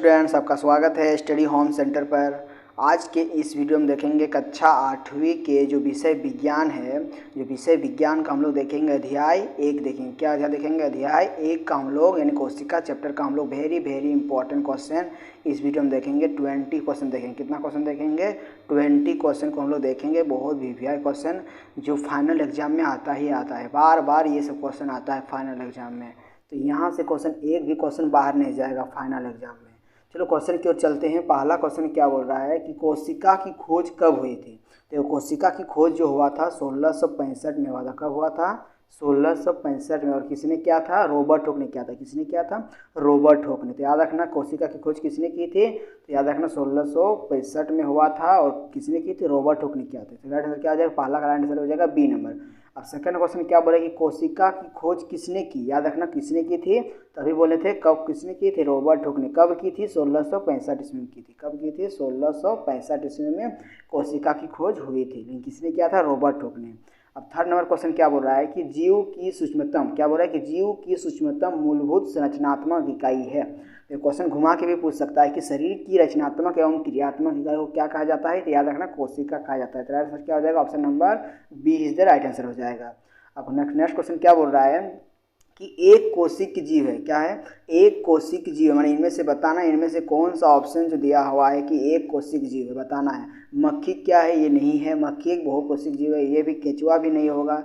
Students, आपका स्वागत है स्टडी होम सेंटर पर। आज के इस वीडियो में देखेंगे कक्षा 8वीं के जो विषय विज्ञान है, जो विषय विज्ञान का हम लोग देखेंगे अध्याय 1 देखेंगे। क्या अध्याय देखेंगे? अध्याय 1 का हम लोग यानी कोशिका चैप्टर का हम लोग वेरी इंपॉर्टेंट क्वेश्चन इस वीडियो में देखेंगे। 20 क्वेश्चन देखेंगे। कितना क्वेश्चन देखेंगे? 20 क्वेश्चन को हम लोग देखेंगे। बहुत वीवीआई क्वेश्चन जो फाइनल एग्जाम में आता ही आता है, बार बार ये सब क्वेश्चन आता है फाइनल एग्जाम में। तो यहाँ से क्वेश्चन एक भी क्वेश्चन बाहर नहीं जाएगा फाइनल एग्जाम में। चलो क्वेश्चन की ओर चलते हैं। पहला क्वेश्चन क्या बोल रहा है कि कोशिका की खोज कब हुई थी? तो कोशिका की खोज जो हुआ था 1665 में हुआ था। कब हुआ था? 1665 में। और किसने किया था? रॉबर्ट हुक ने किया था। किसने किया था? रॉबर्ट हुक ने। तो याद रखना कोशिका की खोज किसने की थी? तो याद रखना 1665 में हुआ था और किसने की थी? रॉबर्ट हुक ने किया था। तो राइट आंसर क्या आ जाएगा? पहला का राइट आंसर हो जाएगा बी नंबर। अब सेकंड क्वेश्चन क्या बोले कि कोशिका की खोज किसने की? याद रखना किसने की थी? तभी बोले थे कब किसने की थी? रॉबर्ट हुक ने। कब की थी? 1665 ईस्वी में की थी। कब की थी? 1665 ईस्वी में कोशिका की खोज हुई थी। लेकिन किसने किया था? रॉबर्ट हुक ने। अब थर्ड नंबर क्वेश्चन क्या बोल रहा है कि जीव की सूक्ष्मतम, क्या बोल रहा है कि जीव की सूक्ष्मतम मूलभूत संरचनात्मक इकाई है। तो क्वेश्चन घुमा के भी पूछ सकता है कि शरीर की रचनात्मक एवं क्रियात्मक इकाई को क्या कहा जाता है? तो याद रखना कोशिका कहा जाता है। तो राइट आंसर क्या हो जाएगा? Option number B is the right answer हो जाएगा। अब नेक्स्ट क्वेश्चन क्या बोल रहा है कि एक कोशिक जीव है। क्या है? एक कोशिक जीव है, माने इनमें से बताना इनमें से कौन सा ऑप्शन जो दिया हुआ है कि एक कोशिक जीव है, बताना है। मक्खी क्या है? ये नहीं है। मक्खी एक बहुकोशिक जीव है। ये भी केंचुआ भी नहीं होगा,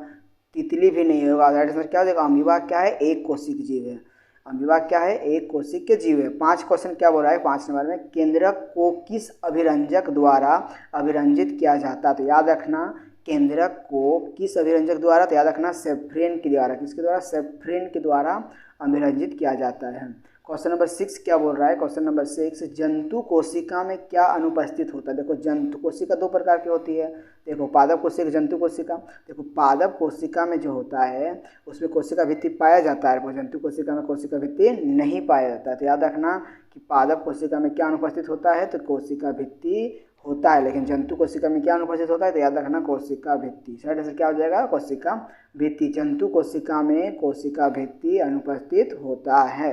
तितली भी नहीं होगा। राइट आंसर क्या हो जाएगा? अमीबा क्या है? एक कोशिक जीव है। अमीबा क्या है? एक कोशिक के जीव है। 5 क्वेश्चन क्या बोल रहा है? 5 नंबर में केंद्रक को किस अभिरंजक द्वारा अभिरंजित किया जाता है? तो याद रखना केंद्रक को किस अभिरंजक द्वारा? तो याद रखना सेफ्रेन के द्वारा। किसके द्वारा? सेफ्रेन के द्वारा अभिरंजित किया जाता है। क्वेश्चन नंबर 6 क्या बोल रहा है? क्वेश्चन नंबर 6 जंतु कोशिका में क्या अनुपस्थित होता है? देखो जंतु कोशिका 2 प्रकार की होती है। देखो पादप कोशिका, जंतु कोशिका। देखो पादप कोशिका में जो होता है उसमें कोशिका भित्ति पाया जाता है, जंतु कोशिका में कोशिका भित्ति नहीं पाया जाता है। तो याद रखना कि पादप कोशिका में क्या अनुपस्थित होता है? तो कोशिका भित्ति होता है। लेकिन जंतु कोशिका में क्या अनुपस्थित होता है? तो याद रखना कोशिका भित्ति। राइट आंसर क्या हो जाएगा? कोशिका भित्ति। जंतु कोशिका में कोशिका भित्ति अनुपस्थित होता है।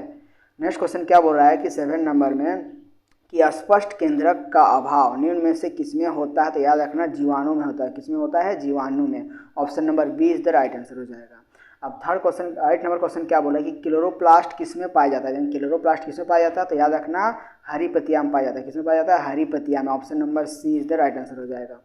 नेक्स्ट क्वेश्चन क्या बोल रहा है कि 7 नंबर में कि स्पष्ट केंद्रक का अभाव निम्न में से किसमें होता है? तो याद रखना जीवाणु में होता है। किसमें होता है? जीवाणु में। Option number B is the right answer हो जाएगा। अब थर्ड क्वेश्चन 8 नंबर क्वेश्चन क्या बोला कि क्लोरोप्लास्ट किसमें पाया जाता है? क्लोरोप्लास्ट किसमें पाया जाता है? तो याद रखना हरी पत्तियां में पाया जाता है। किसमें पाया जाता है? हरी पत्तियां में। Option number C is the right answer हो जाएगा।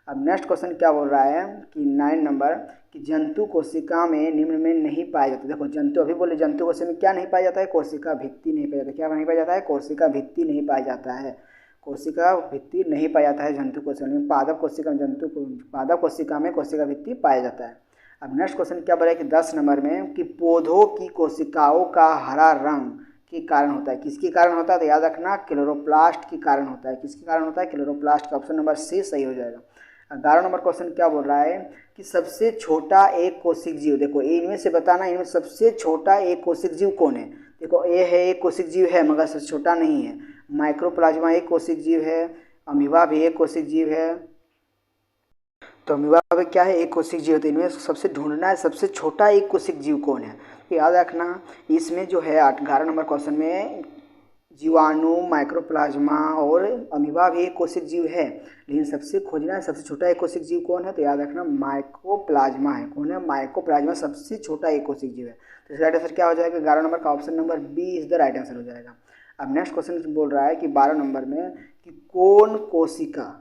अब नेक्स्ट क्वेश्चन क्या बोल रहा है कि 9 नंबर कि जंतु कोशिका में निम्न में नहीं पाया जाता। देखो जंतु अभी बोले जंतु कोशिका में क्या नहीं पाया जाता है? कोशिका भित्ति नहीं पाया जाता। क्या नहीं पाया जाता है? कोशिका भित्ति नहीं पाया जाता है। कोशिका भित्ति नहीं पाया जाता है जंतु कोशिका में। पादप कोशिका में पादप कोशिका में कोशिका भित्ति पाया जाता है। अब नेक्स्ट क्वेश्चन क्या बोला है कि 10 नंबर में कि पौधों की कोशिकाओं का हरा रंग के कारण होता है। किसके कारण होता है? तो याद रखना क्लोरोप्लास्ट के कारण होता है। किसके कारण होता है? क्लोरोप्लास्ट का। ऑप्शन नंबर सी सही हो जाएगा। 11 नंबर क्वेश्चन क्या बोल रहा है कि सबसे छोटा एक कोशिक जीव। देखो इनमें से बताना इनमें सबसे छोटा एक कोशिक जीव कौन है? देखो ये है एक कोशिक जीव है मगर सबसे छोटा नहीं है। माइक्रोप्लाज्मा एक कोशिक जीव है। अमीबा भी एक कोशिक जीव है। तो अमीबा में क्या है? एक कोशिक जीव। तो इनमें सबसे ढूंढना है सबसे छोटा एक कोशिक जीव कौन है। तो याद रखना इसमें जो है 11 नंबर क्वेश्चन में जीवाणु, माइक्रोप्लाज्मा और अमीबा भी एक कोशिक जीव है, लेकिन सबसे खोजना है सबसे छोटा एक कोशिक जीव कौन है? तो याद रखना माइकोप्लाज्मा है। कौन है? माइकोप्लाज्मा सबसे छोटा एक कोशिक जीव है। तो इसका राइट आंसर क्या हो जाएगा? 11 नंबर का option number B is the right answer हो जाएगा। अब नेक्स्ट क्वेश्चन बोल रहा है कि 12 नंबर में कि कौन कोशिका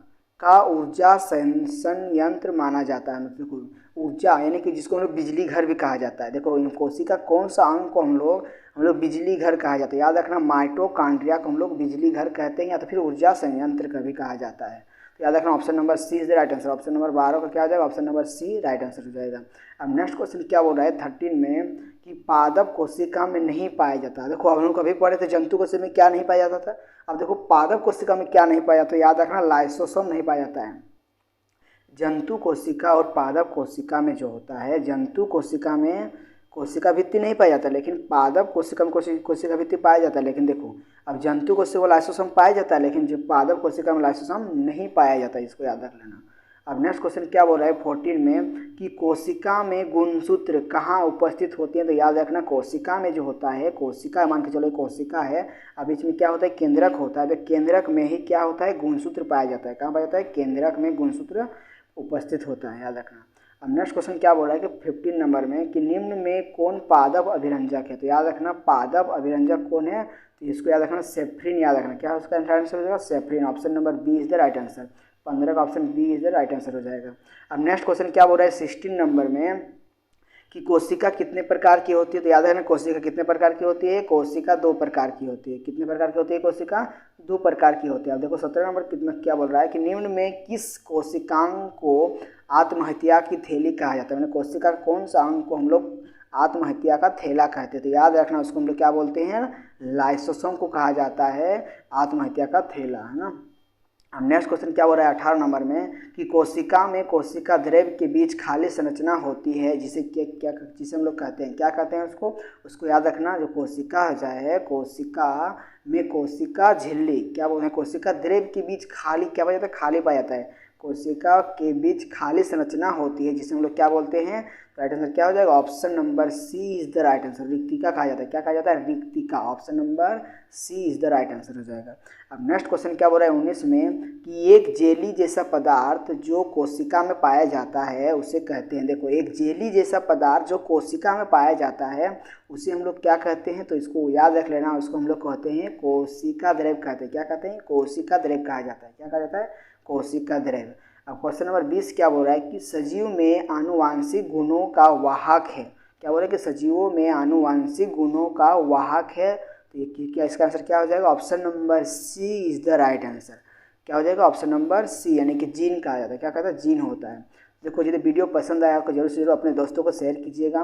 का ऊर्जा संयंत्र माना जाता है? मतलब ऊर्जा यानी कि जिसको हम लोग बिजली घर भी कहा जाता है। देखो इन कोशिका कौन सा अंग को हम लोग बिजली घर कहा जाता है? याद रखना माइटोकॉन्ड्रिया को हम लोग बिजली घर कहते हैं या तो फिर ऊर्जा संयंत्र का भी कहा जाता है। तो याद रखना option number C is the right answer. Option number 12 का क्या आ जाएगा? Option number C right answer हो जाएगा। अब नेक्स्ट क्वेश्चन क्या बोल रहा है 13 में कि पादप कोशिका में नहीं पाया जाता। देखो हम लोग कभी पढ़े थे जंतु कोशिका में क्या नहीं पाया जाता था। अब देखो पादप कोशिका में क्या नहीं पाया जाता? तो याद रखना लाइसोसोम नहीं पाया जाता है। जंतु कोशिका और पादप कोशिका में जो होता है, जंतु कोशिका में कोशिका भित्ति नहीं पाया जाता, लेकिन पादप कोशिका में कोशिका भित्ति पाया जाता है। लेकिन देखो अब जंतु कोशिका में लाइसोसोम पाया जाता है, लेकिन जो पादप कोशिका में लाइसोसोम नहीं पाया जाता, इसको याद रख लेना। अब नेक्स्ट क्वेश्चन क्या बोल रहा है 14 में कि कोशिका में गुणसूत्र कहाँ उपस्थित होती है। तो याद रखना कोशिका में जो होता है, कोशिका मान के चलो कोशिका है, अब इसमें क्या होता है केंद्रक होता है। तो केंद्रक में ही क्या होता है गुणसूत्र पाया जाता है। कहाँ पाया जाता है? केंद्रक में गुणसूत्र उपस्थित होता है, याद रखना। अब नेक्स्ट क्वेश्चन क्या बोल रहा है कि 15 नंबर में कि निम्न में कौन पादप अभिरंजक है। तो याद रखना पादप अभिरंजक कौन है, तो इसको याद रखना सेफ्रिन, याद रखना। क्या उसका आंसर हो जाएगा? सेफ्रिन। Option number B is the right answer. 15 का option B is the right answer हो जाएगा। अब नेक्स्ट क्वेश्चन क्या बोल रहा है 16 नंबर में कि कोशिका कितने प्रकार की होती है। तो याद रखना कोशिका कितने प्रकार की होती है? कोशिका 2 प्रकार की होती है। कितने प्रकार की होती है? कोशिका 2 प्रकार की होती है। अब देखो 17 नंबर कितना क्या बोल रहा है कि निम्न में किस कोशिकांग को आत्महत्या की थैली कहा जाता है। मैंने कोशिका कौन सा अंग को हम लोग आत्महत्या का थैला कहते हैं। तो याद रखना उसको हम लोग क्या बोलते हैं? लाइसोसोम को कहा जाता है आत्महत्या का थैला, है ना। अब नेक्स्ट क्वेश्चन क्या हो रहा है 18 नंबर में कि कोशिका में कोशिका द्रव्य के बीच खाली संरचना होती है जिसे जिसे हम लोग कहते हैं, क्या कहते हैं उसको याद रखना। जो कोशिका हो जाए कोशिका में कोशिका झिल्ली, क्या बोलते हैं? कोशिका द्रव्य के बीच खाली क्या पाया जाता है? खाली पाया जाता है। कोशिका के बीच खाली संरचना होती है जिसे हम लोग क्या बोलते हैं? राइट आंसर क्या हो जाएगा? Option number C is the right answer. रिक्तिका कहा जाता है। क्या कहा जाता है? रिक्तिका। Option number C is the right answer हो जाएगा। अब नेक्स्ट क्वेश्चन क्या बोल रहा है 19 में कि एक जेली जैसा पदार्थ जो कोशिका में पाया जाता है उसे कहते हैं। देखो एक जेली जैसा पदार्थ जो कोशिका में पाया जाता है उसे हम लोग क्या कहते हैं? तो इसको याद रख लेना, उसको हम लोग कहते हैं कोशिका द्रव्य कहते हैं। क्या कहते हैं? कोशिका द्रव्य कहा जाता है। क्या कहा जाता है? कोशिका द्रव्य। अब क्वेश्चन नंबर 20 क्या बोल रहा है कि सजीव में आनुवांशिक गुणों का वाहक है। क्या बोल रहा है कि सजीवों में आनुवांशिक गुणों का वाहक है। तो ये क्या इसका आंसर क्या हो जाएगा? Option number C is the right answer. क्या हो जाएगा? ऑप्शन नंबर सी, यानी कि जीन कहा जाता है। क्या कहता है? जीन होता है। देखो यदि वीडियो पसंद आया तो जरूर से जरूर अपने दोस्तों को शेयर कीजिएगा।